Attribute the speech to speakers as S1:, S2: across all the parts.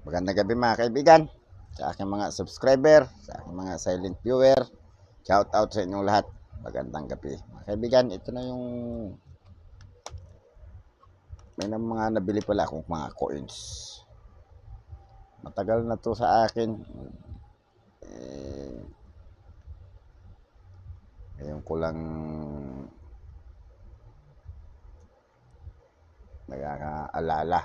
S1: Magandang gabi mga kaibigan, sa aking mga subscriber, sa aking mga silent viewer. Shout out sa inyong lahat. Magandang gabi mga kaibigan. Ito na yung may mga nabili pala akong mga coins. Matagal na to sa akin. Ngayon ko lang nagkakaalala.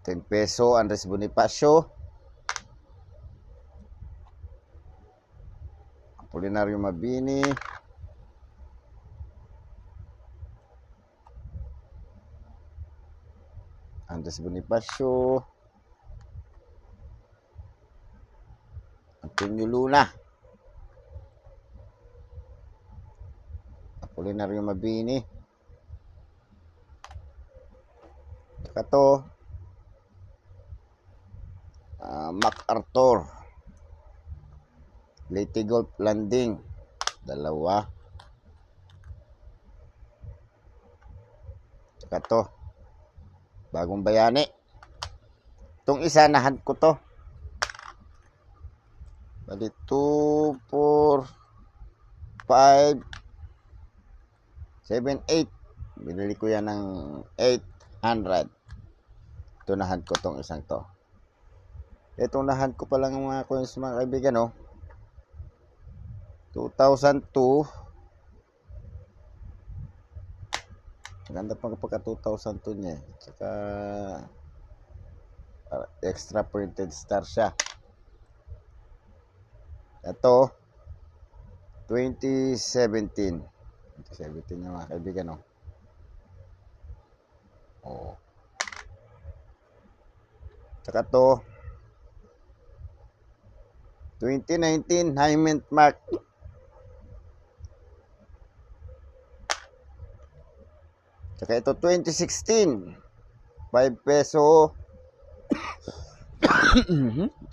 S1: 10 peso Andres Bonifacio, Apolinario Mabini, Andres Bonifacio, Antonio Luna, Apolinario Mabini, saka to MacArthur, Leyte Golf Landing, dalawa. Saka to Bagong Bayani. Itong isa nahan ko to. Bali 2, 4, 5, 7, 8. Binili ko yan ng 800. Ito nahan ko tong isang to. Itong nahan ko pa lang mga coins mga kaibigan, no? 2002. Maganda pang pagka 2002 niya. Tsaka extra printed star siya. Ito 2017 yung mga kaibigan, no? Oh. Tsaka to 2019 High Mint Mark. Tsaka ito 2016 5 peso.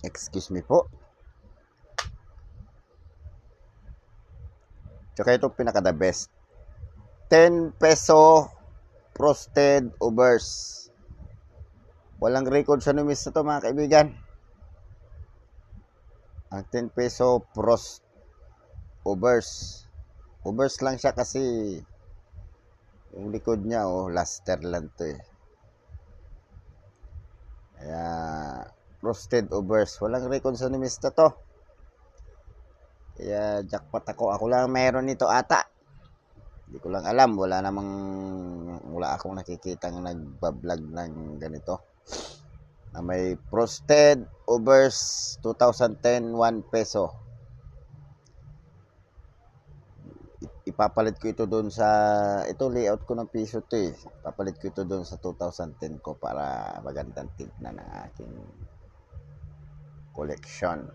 S1: Excuse me po. Tsaka ito pinaka the best, 10 peso frosted overs. Walang record sa numis na to mga kaibigan. Ang 10 peso frost overs. Overs lang siya kasi yung likod niya, luster lang to eh. Kaya frosted overs. Walang record sa numis na to. Kaya jackpot ako. Ako lang meron nito ata. Hindi ko lang alam. Wala akong nakikitang nagbablog ng ganito na may frosted overs 2010 1 peso. Ipapalit ko ito doon sa layout ko ng piso to eh. Ipapalit ko ito doon sa 2010 ko para magandang tignan ng aking collection.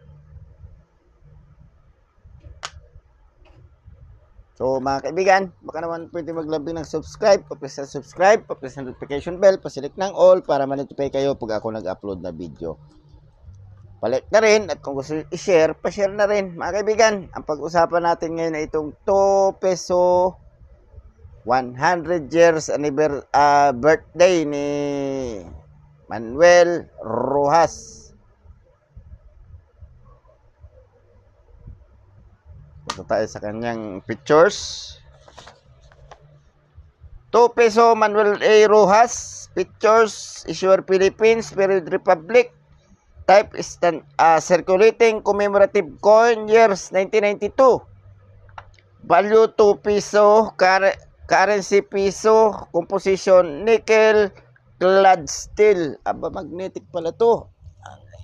S1: So mga kaibigan, baka naman pwede maglabing ng subscribe, pa-press ng subscribe, pa-press ng notification bell, pa-select ng all para ma-notify kayo pag ako nag-upload na video. Palit na rin, at kung gusto i-share, pa-share na rin. Mga kaibigan, ang pag-usapan natin ngayon ay itong 2 peso 100 years birthday ni Manuel Rojas. Punta tayo sa kanyang pictures. 2 peso Manuel A. Rojas. Pictures, issuer Philippines, period Republic. Type circulating commemorative coin, years 1992. Value 2 peso. Currency piso. Composition nickel clad steel. Aba, magnetic pala to.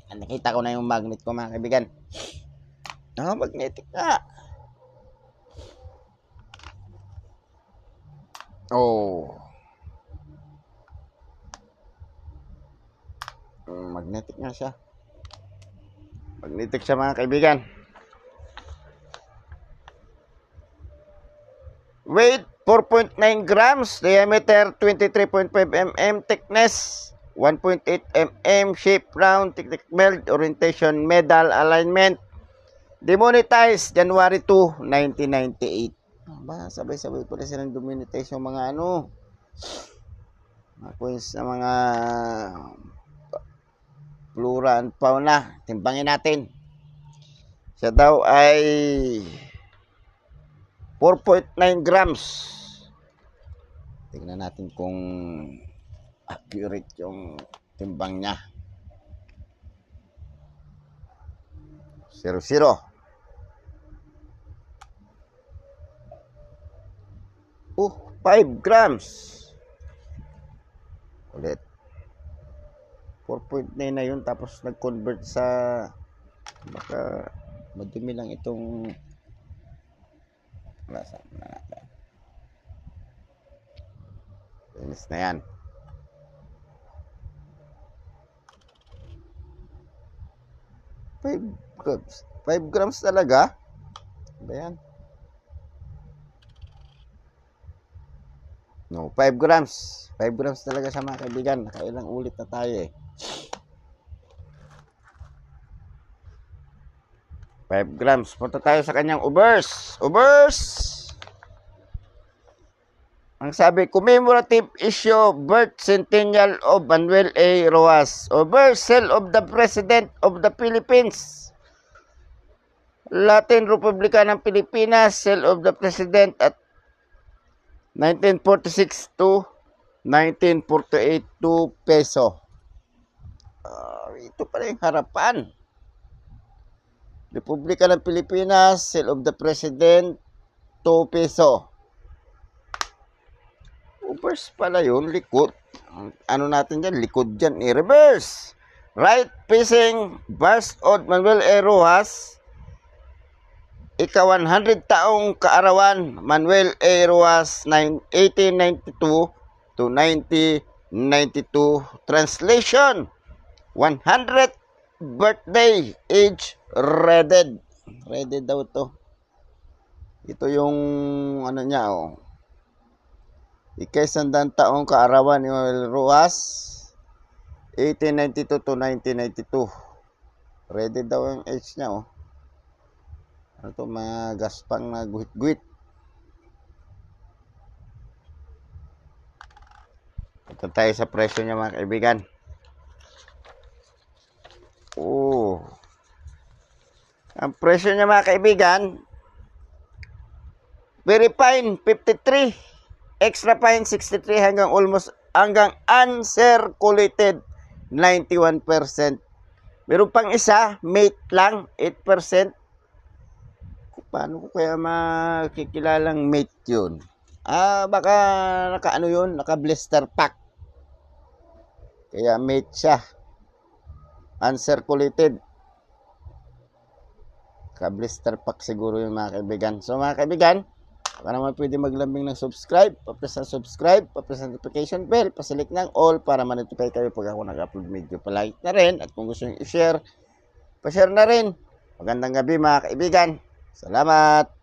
S1: Nakita ko na yung magnet ko mga kaibigan. Magnetic nga. Magnetic nga siya. Magnetic siya mga kaibigan. Weight 4.9 grams, diameter 23.5 mm, thickness 1.8 mm, shape round, technique meld, orientation medal, alignment. Demonetized January 2, 1998. Sabay-sabay pala silang demonetize yung mga Mga coins na mga flora and fauna. Timbangin natin. Siya daw ay 4.9 grams. Tingnan natin kung accurate yung timbang niya. 0. 5 grams. Ulit. 4.9 na yun. Tapos nag-convert sa baka madumi lang itong lasa na natin. Finish na yan. 5 grams. 5 grams talaga? Ba yan? No, 5 grams. 5 grams talaga siya mga kaibigan. Nakailang ulit na tayo eh. 5 grams. Punta tayo sa kanyang ubers. Ubers! Ang sabi, commemorative issue, birth centennial of Manuel A. Rojas. Ubers, cell of the President of the Philippines. Latin Republika ng Pilipinas, cell of the President at 1946 to 1948 2 peso. Ito pala yung harapan. Republika ng Pilipinas, seal of the President, 2 peso. Reverse pala yun, likod. Ano natin dyan? Likod dyan, i-reverse. Right facing bust of Manuel A. Rojas. Ika-100 taong kaarawan, Manuel A. Rojas, 1892 to 1992. Translation, 100th birthday, age redded. Redded daw to. Ito yung ano niya, oh. Ika-100 taong kaarawan ni Manuel Rojas, 1892 to 1992. Redded daw yung age niya, oh. Ano to, mga gaspang na guhit-guhit. Ito tayo sa presyo niya mga kaibigan. Ang presyo niya mga kaibigan, very fine 53, extra fine 63 hanggang uncirculated 91%. Meron pang isa, mate lang 8%. Paano ko kaya makikilalang mate yun? Baka naka-ano yun, naka-blister pack. Kaya mate siya. Uncirculated. Ka-blister pack siguro yung mga kaibigan. So mga kaibigan, baka naman pwede maglambing ng subscribe. Pa-press ang subscribe, pa-press ang notification bell, pa-select ng all para ma-notify kayo pag ako nag-upload video. Pa-like na rin at kung gusto nyo i-share, pa-share na rin. Magandang gabi mga kaibigan. Salamat!